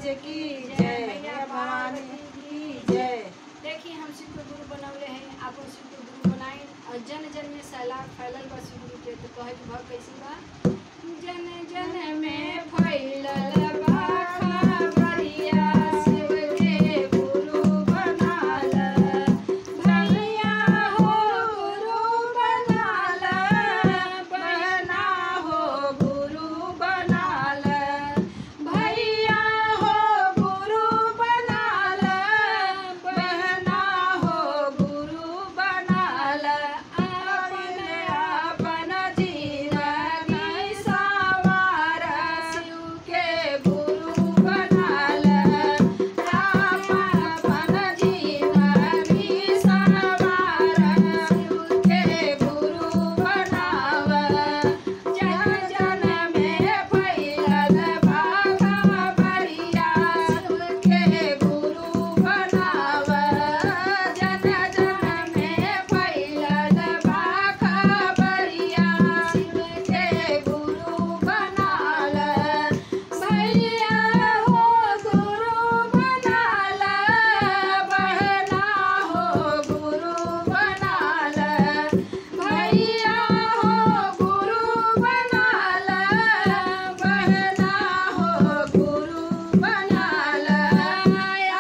महाराज की जय, मैया भवानी की जय। देखिए हम शिव के गुरु बनौले हैं, आप शिव के गुरु बनाई और जन जन में सैलाब फैलल बा शिव गुरु के। तो कहे कि भाव कैसे बा, जन जन में फैलल बा खबरिया शिव के गुरु बनाल भैया हो गुरु बनाल बहना हो गुरु बनाल भैया हो गुरु बनाल बहना हो गुरु बनाल अपन अपन जिंदगी सवार शिव के गुरु बनाल अपन अपन जिंदगी सवार शिव के गुरु बनाव जन जन में फैलल बा खबरिया शिव के गुरु बनाव जन जन में फैलल बा खबरिया शिव के गुरु बनाल भैया हो गुरु बनाल बहना हो गुरु बनाल भैया हो गुरु बनाल बहना हो गुरु बनाल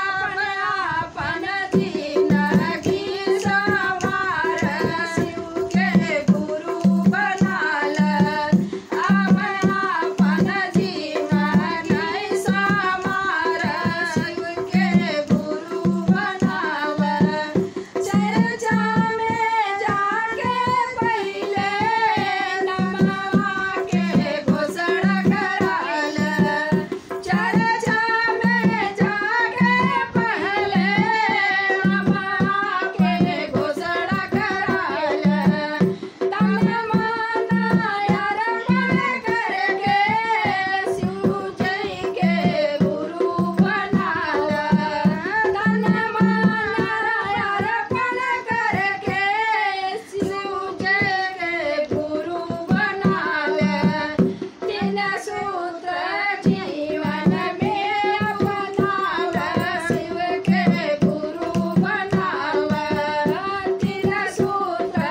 अपन अपन जिंदगी सवार शिव के गुरु बनाल अपन अपन जिंदगी सवार शिव के गुरु बनाव चर्चा में जाके पहिले नमवा के घोषणा कराल चर्चा में जाके पहले नमवा के घोषणा कराल तन मन अर्पण करके शिव जी के गुरु बनाल तन मन अर्पण करके शिव जी के गुरु बनाल तीन सूत्र जीवन में अपनाव शिव के गुरु बनाव तीन सूत्र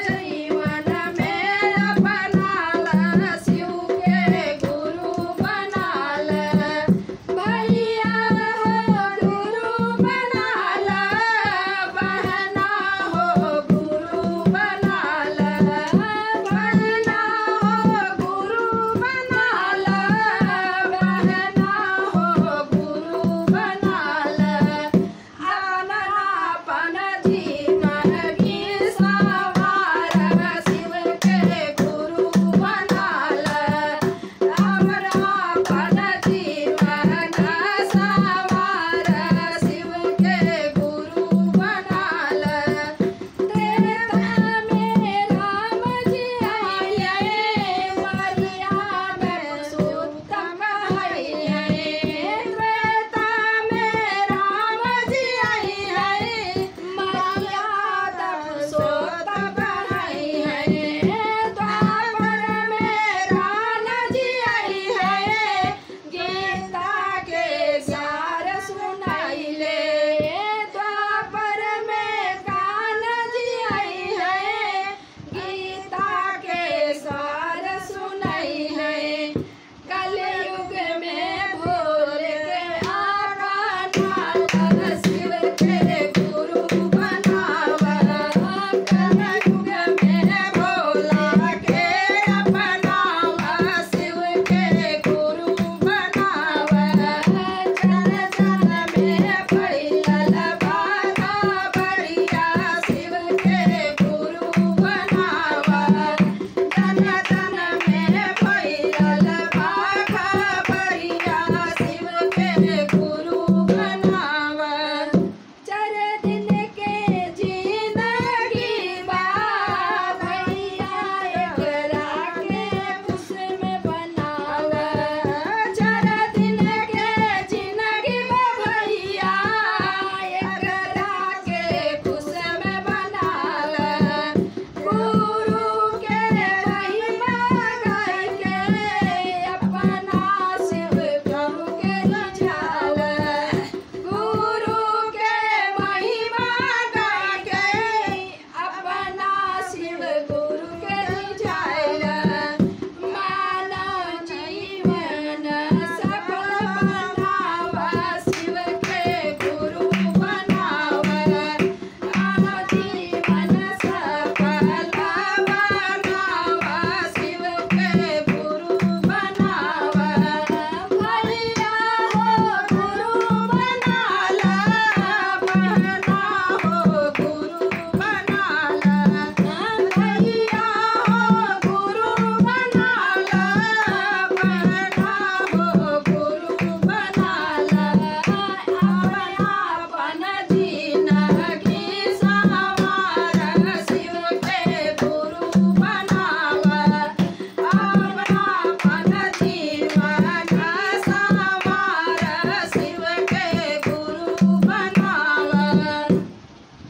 जीवन में अपनाल शिव के गुरु बनाल भैया हो गुरु बनाल बहना हो गुरु बनाल बहना हो गुरु बनाल बहना हो गुरु बनाल अपन अपन जिंदगी सवार शिव के गुरु बनाल अपन अपन जीवन सवार शिव के गुरु बनाल त्रेता में राम जी आए मरिया में पुरुषोत्तम है